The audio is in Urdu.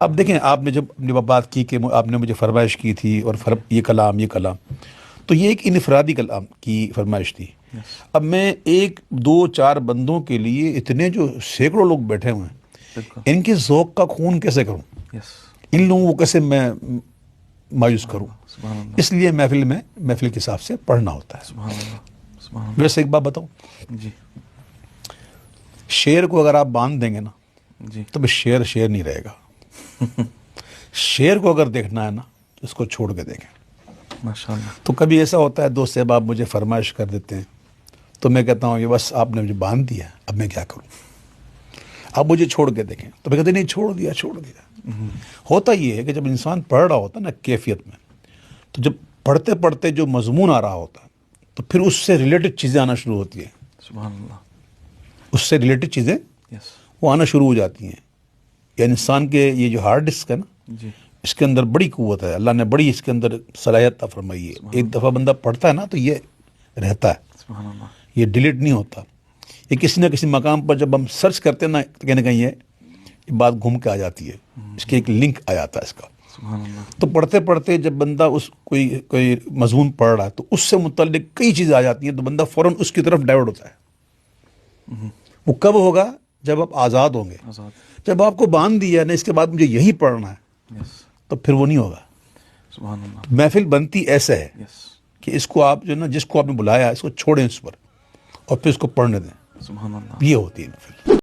اب دیکھیں، آپ نے جب اپنی بات کی کہ آپ نے مجھے فرمائش کی تھی اور یہ کلام تو یہ ایک انفرادی کلام کی فرمائش تھی. اب میں ایک دو چار بندوں کے لیے اتنے جو سینکڑوں لوگ بیٹھے ہوئے ہیں، ان کے ذوق کا خون کیسے کروں؟ ان لوگوں کو کیسے میں مایوس کروں؟ اس لیے محفل کے حساب سے پڑھنا ہوتا ہے. ویسے ایک بات بتاؤں، شیر کو اگر آپ باندھ دیں گے نا تو بس شیر نہیں رہے گا. شیر کو اگر دیکھنا ہے نا تو اس کو چھوڑ کے دیکھیں. ماشاءاللہ. تو کبھی ایسا ہوتا ہے دوست صاحب آپ مجھے فرمائش کر دیتے ہیں تو میں کہتا ہوں یہ بس آپ نے مجھے باندھ دیا، اب میں کیا کروں؟ آپ مجھے چھوڑ کے دیکھیں. تو میں کہتے نہیں، چھوڑ دیا. ہوتا یہ ہے کہ جب انسان پڑھ رہا ہوتا ہے نا کیفیت میں، تو جب پڑھتے پڑھتے جو مضمون آ رہا ہوتا ہے تو پھر اس سے ریلیٹڈ چیزیں آنا شروع ہوتی ہیں. سبحان اللہ. اس سے ریلیٹڈ چیزیں وہ آنا شروع ہو جاتی ہیں. یعنی انسان کے یہ جو ہارڈ ڈسک ہے نا، اس کے اندر بڑی قوت ہے. اللہ نے بڑی اس کے اندر صلاحیت عطا فرمائی ہے. ایک دفعہ بندہ پڑھتا ہے نا تو یہ رہتا ہے، سبحان اللہ. یہ ڈیلیٹ نہیں ہوتا. یہ کسی نہ کسی مقام پر جب ہم سرچ کرتے ہیں نا کہیں نہ کہیں یہ بات گھوم کے آ جاتی ہے، اس کے ایک لنک آ جاتا ہے اس کا. سبحان اللہ. تو پڑھتے پڑھتے جب بندہ کوئی مضمون پڑھ رہا ہے تو اس سے متعلق کئی چیزیں آ جاتی ہیں تو بندہ فوراً اس کی طرف ڈائیورٹ ہوتا ہے. وہ کب ہوگا؟ جب آپ آزاد ہوں گے. جب آپ کو باندھ دیا نا اس کے بعد مجھے یہی پڑھنا ہے تو پھر وہ نہیں ہوگا. سبحان اللہ. محفل بنتی ایسے ہے کہ اس کو آپ جو نا جس کو آپ نے بلایا اس کو چھوڑیں اس پر اور پھر اس کو پڑھنے دیں. سبحان اللہ. یہ ہوتی ہے محفل.